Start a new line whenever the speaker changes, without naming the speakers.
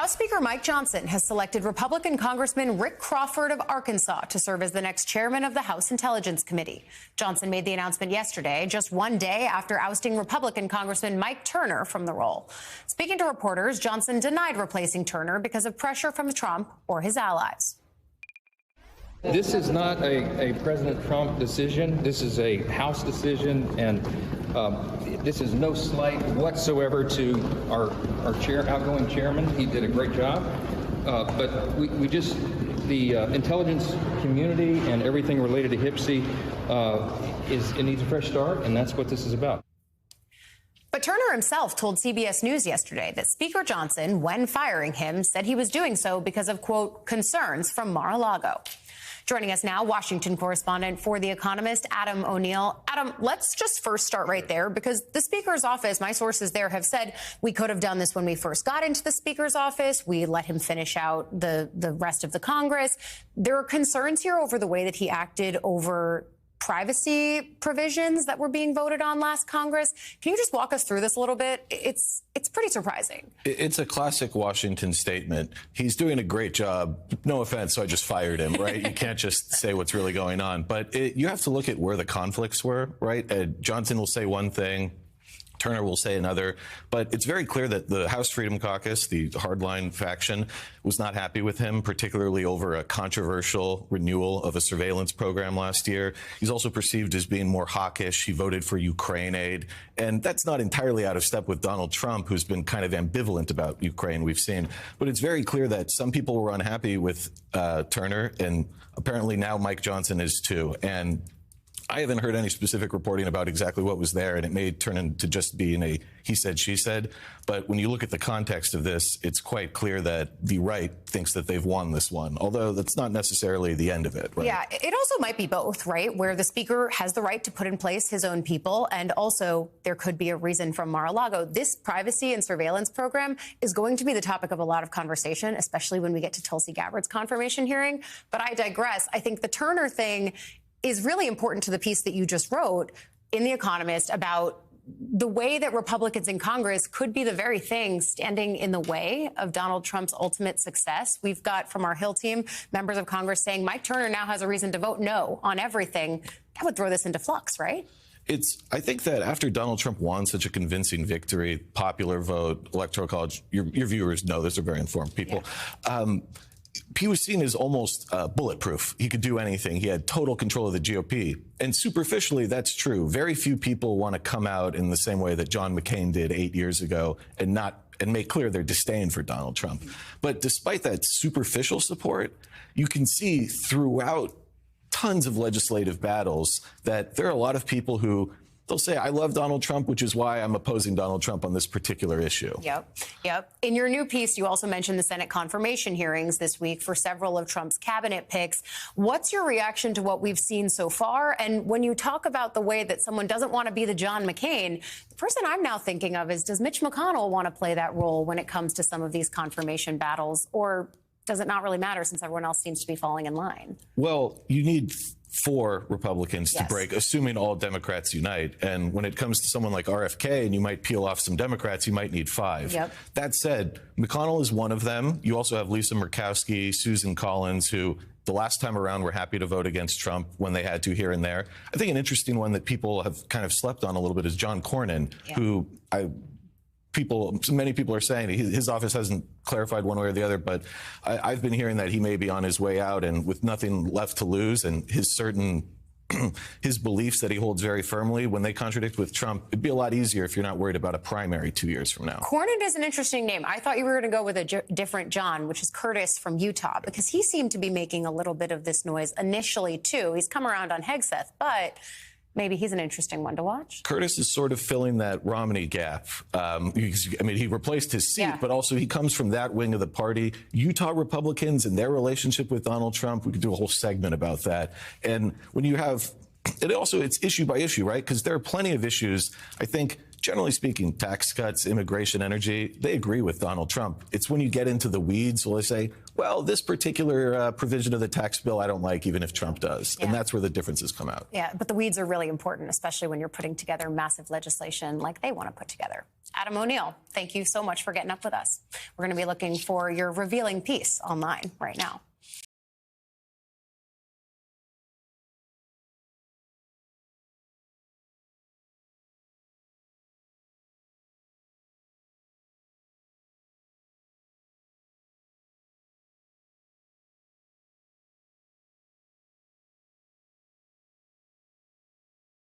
House Speaker Mike Johnson has selected Republican Congressman Rick Crawford of Arkansas to serve as the next chairman of the House Intelligence Committee. Johnson made the announcement yesterday, just one day after ousting Republican Congressman Mike Turner from the role. Speaking to reporters, Johnson denied replacing Turner because of pressure from Trump or his allies.
This is not a President Trump decision. This is a House decision, and this is no slight whatsoever to our outgoing chairman. He did a great job, but the intelligence community and everything related to HPSCI it needs a fresh start, and that's what this is about.
But Turner himself told CBS News yesterday that Speaker Johnson, when firing him, said he was doing so because of, quote, concerns from Mar-a-Lago. Joining us now, Washington correspondent for The Economist, Adam O'Neill. Adam, let's just first start right there, because the Speaker's office, my sources there have said we could have done this when we first got into the Speaker's office. We let him finish out the rest of the Congress. There are concerns here over the way that he acted over privacy provisions that were being voted on last Congress. Can you just walk us through this a little bit? It's pretty surprising.
It's a classic Washington statement. He's doing a great job. No offense, so I just fired him, right? You can't just say what's really going on. But you have to look at where the conflicts were, right? Johnson will say one thing, Turner will say another, but it's very clear that the House Freedom Caucus, the hardline faction, was not happy with him, particularly over a controversial renewal of a surveillance program last year. He's also perceived as being more hawkish. He voted for Ukraine aid, and that's not entirely out of step with Donald Trump, who's been kind of ambivalent about Ukraine, we've seen. But it's very clear that some people were unhappy with Turner, and apparently now Mike Johnson is too. And I haven't heard any specific reporting about exactly what was there, and it may turn into just being a he said, she said. But when you look at the context of this, it's quite clear that the right thinks that they've won this one, although that's not necessarily the end of it, right?
Yeah, it also might be both, right? Where the Speaker has the right to put in place his own people, and also there could be a reason from Mar-a-Lago. This privacy and surveillance program is going to be the topic of a lot of conversation, especially when we get to Tulsi Gabbard's confirmation hearing. But I digress. I think the Turner thing is really important to the piece that you just wrote in The Economist about the way that Republicans in Congress could be the very thing standing in the way of Donald Trump's ultimate success. We've got, from our Hill team, members of Congress saying Mike Turner now has a reason to vote no on everything. That would throw this into flux, right?
I think that after Donald Trump won such a convincing victory, popular vote, electoral college, your viewers know this, are very informed people. Yeah. He was seen as almost bulletproof. He could do anything. He had total control of the GOP. And superficially, that's true. Very few people want to come out in the same way that John McCain did 8 years ago and make clear their disdain for Donald Trump. But despite that superficial support, you can see throughout tons of legislative battles that there are a lot of people who they'll say, I love Donald Trump, which is why I'm opposing Donald Trump on this particular issue.
Yep. In your new piece, you also mentioned the Senate confirmation hearings this week for several of Trump's cabinet picks. What's your reaction to what we've seen so far? And when you talk about the way that someone doesn't want to be the John McCain, the person I'm now thinking of is, does Mitch McConnell want to play that role when it comes to some of these confirmation battles? Or does it not really matter since everyone else seems to be falling in line?
Well, you need 4 Republicans to break, assuming all Democrats unite. And when it comes to someone like RFK, and you might peel off some Democrats, you might need 5.
Yep.
That said, McConnell is one of them. You also have Lisa Murkowski, Susan Collins, who the last time around were happy to vote against Trump when they had to here and there. I think an interesting one that people have kind of slept on a little bit is John Cornyn, who many people are saying his office hasn't clarified one way or the other, but I've been hearing that he may be on his way out and with nothing left to lose, and his beliefs that he holds very firmly, when they contradict with Trump, it'd be a lot easier if you're not worried about a primary 2 years from now.
Cornyn is an interesting name. I thought you were going to go with a different John, which is Curtis from Utah, because he seemed to be making a little bit of this noise initially, too. He's come around on Hegseth, but maybe he's an interesting one to watch.
Curtis is sort of filling that Romney gap. He replaced his seat, but also he comes from that wing of the party. Utah Republicans and their relationship with Donald Trump, we could do a whole segment about that. And when you have, it's issue by issue, right? Because there are plenty of issues, I think, generally speaking, tax cuts, immigration, energy, they agree with Donald Trump. It's when you get into the weeds, will they say, well, this particular provision of the tax bill I don't like, even if Trump does.
Yeah.
And that's where the differences come out.
Yeah, but the weeds are really important, especially when you're putting together massive legislation like they want to put together. Adam O'Neill, thank you so much for getting up with us. We're going to be looking for your revealing piece online right now.